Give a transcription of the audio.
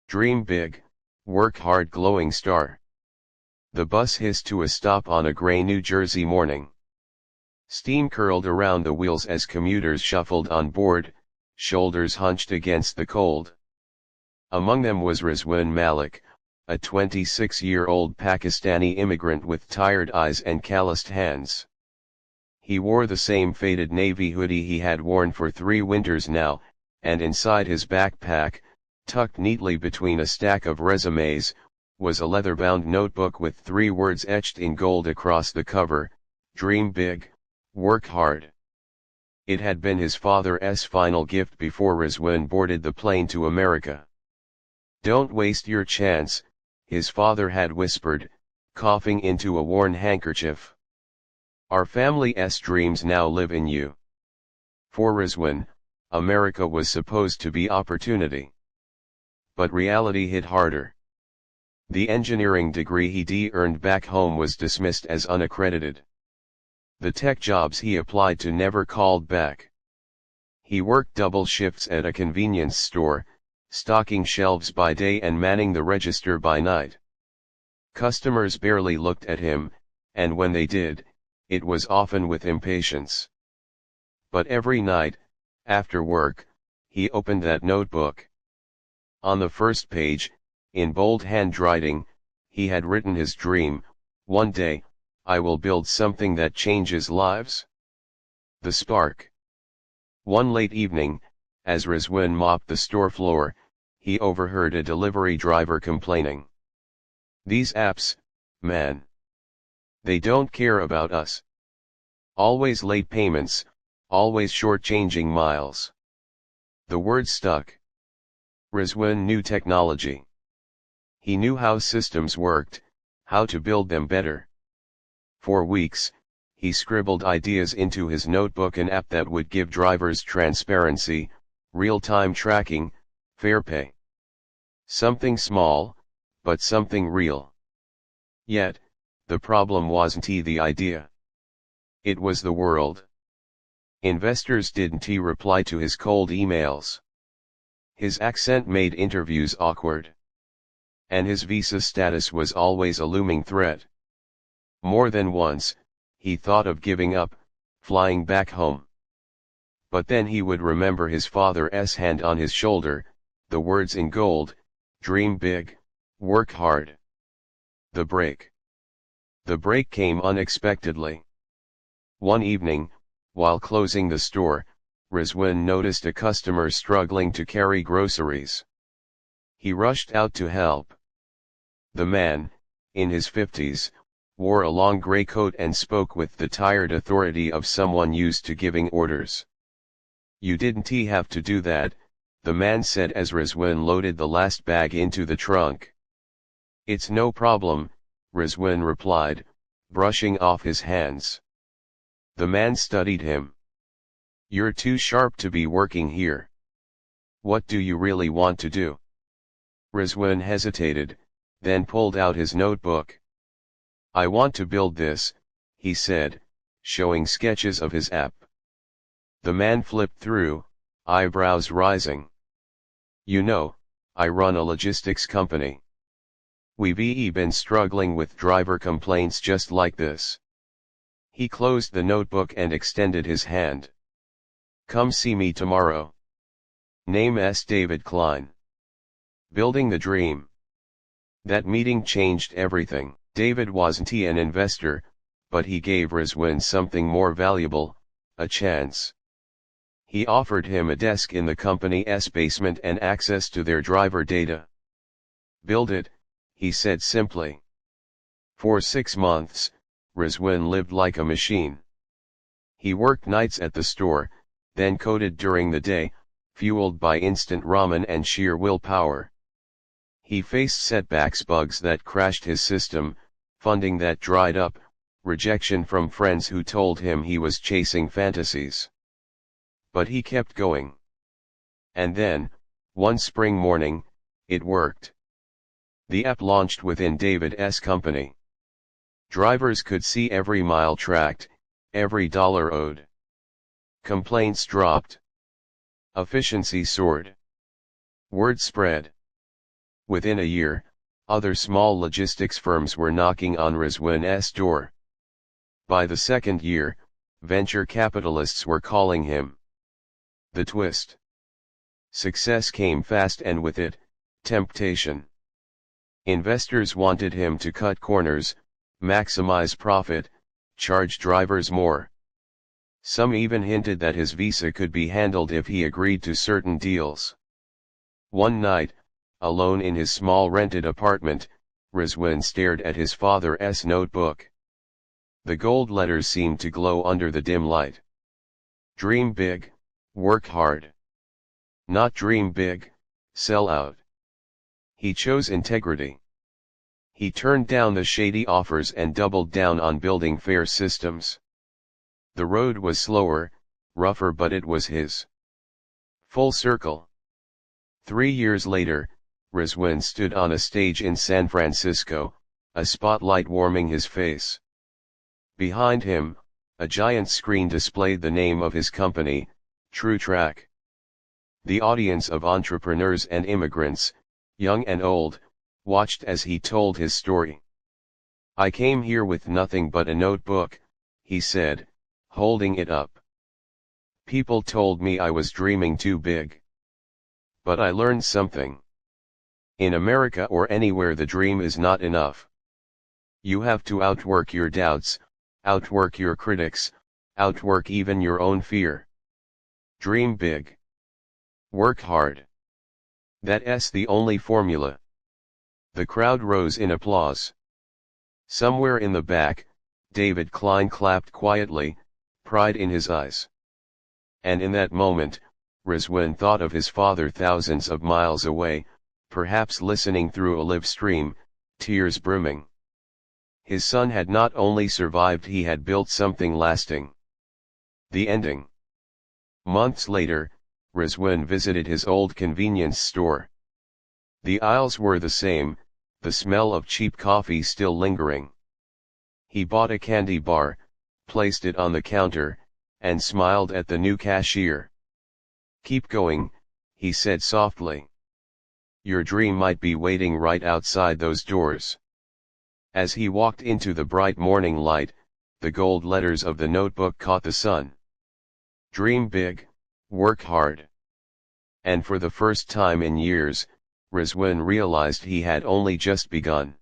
Dream big, work hard glowing star. The bus hissed to a stop on a gray New Jersey morning. Steam curled around the wheels as commuters shuffled on board, shoulders hunched against the cold. Among them was Rizwan Malik, a 26-year-old Pakistani immigrant with tired eyes and calloused hands. He wore the same faded navy hoodie he had worn for 3 winters now, and inside his backpack, tucked neatly between a stack of resumes, was a leather-bound notebook with 3 words etched in gold across the cover: Dream big, work hard. It had been his father's final gift before Rizwan boarded the plane to America. "Don't waste your chance," his father had whispered, coughing into a worn handkerchief. "Our family's dreams now live in you." For Rizwan, America was supposed to be opportunity. But reality hit harder. The engineering degree he'd earned back home was dismissed as unaccredited. The tech jobs he applied to never called back. He worked double shifts at a convenience store, stocking shelves by day and manning the register by night. Customers barely looked at him, and when they did, it was often with impatience. But every night, after work, he opened that notebook. On the first page, in bold handwriting, he had written his dream: "One day, I will build something that changes lives." The spark. One late evening, as Rizwan mopped the store floor, he overheard a delivery driver complaining. "These apps, man. They don't care about us. Always late payments, always shortchanging miles." The word stuck. Rizwan knew technology. He knew how systems worked, how to build them better. For weeks, he scribbled ideas into his notebook: an app that would give drivers transparency, real-time tracking, fair pay. Something small, but something real. Yet, the problem wasn't the idea. It was the world. Investors didn't reply to his cold emails. His accent made interviews awkward. And his visa status was always a looming threat. More than once, he thought of giving up, flying back home. But then he would remember his father's hand on his shoulder, the words in gold: "Dream big, work hard." The break. The break came unexpectedly. One evening, while closing the store, Rizwan noticed a customer struggling to carry groceries. He rushed out to help. The man, in his 50s, wore a long gray coat and spoke with the tired authority of someone used to giving orders. "You didn't have to do that," the man said as Rizwan loaded the last bag into the trunk. "It's no problem," Rizwan replied, brushing off his hands. The man studied him. "You're too sharp to be working here. What do you really want to do?" Rizwan hesitated, then pulled out his notebook. "I want to build this," he said, showing sketches of his app. The man flipped through, eyebrows rising. "You know, I run a logistics company. We've been struggling with driver complaints just like this." He closed the notebook and extended his hand. "Come see me tomorrow. Name's David Klein. Building the dream." That meeting changed everything. David wasn't an investor, but he gave Rizwan something more valuable: a chance. He offered him a desk in the company's basement and access to their driver data. "Build it," he said simply. For 6 months, Rizwan lived like a machine. He worked nights at the store, then coded during the day, fueled by instant ramen and sheer willpower. He faced setbacks: bugs that crashed his system, funding that dried up, rejection from friends who told him he was chasing fantasies. But he kept going. And then, one spring morning, it worked. The app launched within David's company. Drivers could see every mile tracked, every dollar owed. Complaints dropped. Efficiency soared. Word spread. Within a year, other small logistics firms were knocking on Rizwan's door. By the second year, venture capitalists were calling him. The twist. Success came fast, and with it, temptation. Investors wanted him to cut corners, maximize profit, charge drivers more. Some even hinted that his visa could be handled if he agreed to certain deals. One night, alone in his small rented apartment, Rizwan stared at his father's notebook. The gold letters seemed to glow under the dim light. Dream big, work hard. Not dream big, sell out. He chose integrity. He turned down the shady offers and doubled down on building fair systems. The road was slower, rougher, but it was his. Full circle. 3 years later, Rizwan stood on a stage in San Francisco, a spotlight warming his face. Behind him, a giant screen displayed the name of his company, True Track. The audience of entrepreneurs and immigrants, young and old, watched as he told his story. "I came here with nothing but a notebook," he said, holding it up. "People told me I was dreaming too big. But I learned something. In America or anywhere, the dream is not enough. You have to outwork your doubts, outwork your critics, outwork even your own fear. Dream big. Work hard. That's the only formula." The crowd rose in applause. Somewhere in the back, David Klein clapped quietly, pride in his eyes. And in that moment, Rizwan thought of his father thousands of miles away, perhaps listening through a live stream, tears brimming. His son had not only survived, he had built something lasting. The ending. Months later, Rizwan visited his old convenience store. The aisles were the same, the smell of cheap coffee still lingering. He bought a candy bar, placed it on the counter, and smiled at the new cashier. "Keep going," he said softly. "Your dream might be waiting right outside those doors." As he walked into the bright morning light, the gold letters of the notebook caught the sun. Dream big, work hard. And for the first time in years, Rizwan realized he had only just begun.